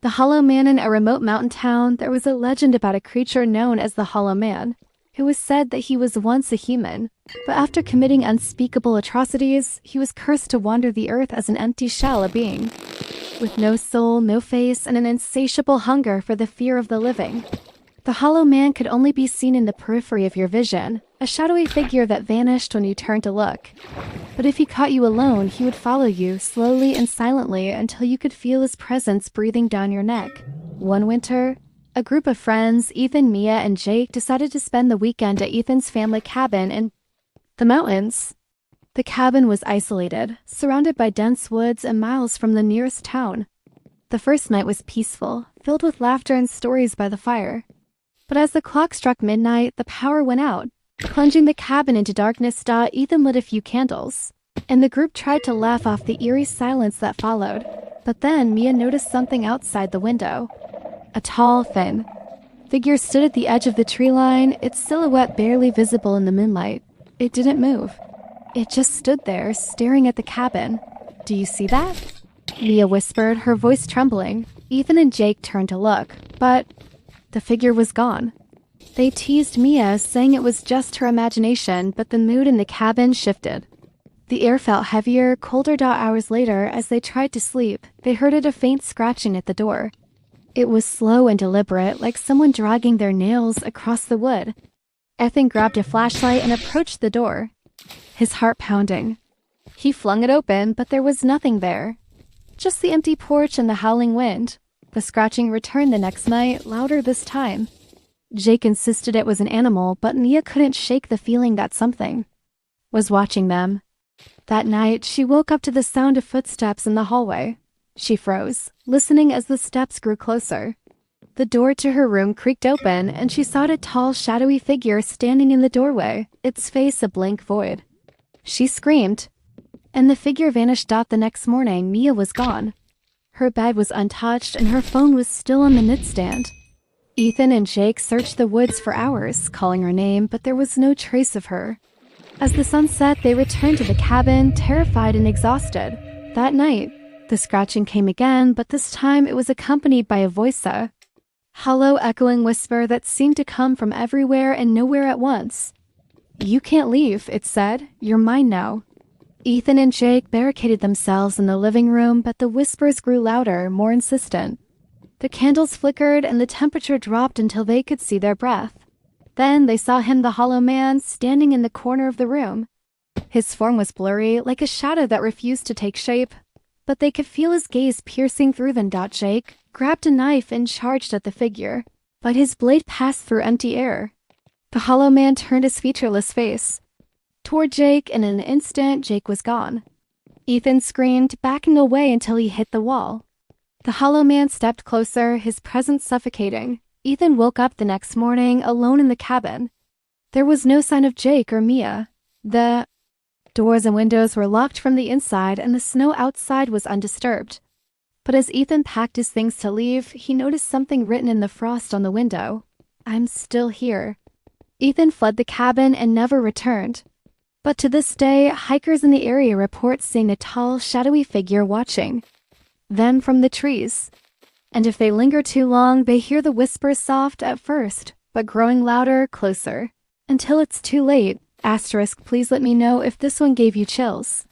The Hollow Man. In a remote mountain town, there was a legend about a creature known as the Hollow Man. It was said that he was once a human, but after committing unspeakable atrocities, he was cursed to wander the earth as an empty shell, a being with no soul, no face, and an insatiable hunger for the fear of the living. The Hollow Man could only be seen in the periphery of your vision, a shadowy figure that vanished when you turned to look. But if he caught you alone, he would follow you slowly and silently until you could feel his presence breathing down your neck. One winter, a group of friends, Ethan, Mia, and Jake, decided to spend the weekend at Ethan's family cabin in the mountains. The cabin was isolated, surrounded by dense woods and miles from the nearest town. The first night was peaceful, filled with laughter and stories by the fire. But as the clock struck midnight, the power went out. Plunging the cabin into darkness, Ethan lit a few candles, and the group tried to laugh off the eerie silence that followed. But then Mia noticed something outside the window. A tall, thin figure stood at the edge of the tree line, its silhouette barely visible in the moonlight. It didn't move. It just stood there, staring at the cabin. "Do you see that?" Mia whispered, her voice trembling. Ethan and Jake turned to look, but the figure was gone. They teased Mia, saying it was just her imagination, but the mood in the cabin shifted. The air felt heavier, colder. Hours later, as they tried to sleep, they heard a faint scratching at the door. It was slow and deliberate, like someone dragging their nails across the wood. Ethan grabbed a flashlight and approached the door, his heart pounding. He flung it open, but there was nothing there. Just the empty porch and the howling wind. The scratching returned the next night, louder this time. Jake insisted it was an animal, but Mia couldn't shake the feeling that something was watching them. That night, she woke up to the sound of footsteps in the hallway. She froze, listening as the steps grew closer. The door to her room creaked open, and she saw a tall, shadowy figure standing in the doorway, its face a blank void. She screamed, and the figure vanished. The next morning, Mia was gone. Her bed was untouched, and her phone was still on the nightstand. Ethan and Jake searched the woods for hours, calling her name, but there was no trace of her. As the sun set, they returned to the cabin, terrified and exhausted. That night, the scratching came again, but this time it was accompanied by a voice, a hollow, echoing whisper that seemed to come from everywhere and nowhere at once. "You can't leave," it said. "You're mine now." Ethan and Jake barricaded themselves in the living room, but the whispers grew louder, more insistent. The candles flickered and the temperature dropped until they could see their breath. Then they saw him, the Hollow Man, standing in the corner of the room. His form was blurry, like a shadow that refused to take shape, but they could feel his gaze piercing through them. Jake grabbed a knife and charged at the figure, but his blade passed through empty air. The Hollow Man turned his featureless face toward Jake, and in an instant, Jake was gone. Ethan screamed, backing away until he hit the wall. The Hollow Man stepped closer, his presence suffocating. Ethan woke up the next morning, alone in the cabin. There was no sign of Jake or Mia. The doors and windows were locked from the inside, and the snow outside was undisturbed. But as Ethan packed his things to leave, he noticed something written in the frost on the window. "I'm still here." Ethan fled the cabin and never returned. But to this day, hikers in the area report seeing a tall, shadowy figure watching them from the trees. And if they linger too long, they hear the whispers soft at first, but growing louder, closer, until it's too late. Asterisk, please let me know if this one gave you chills.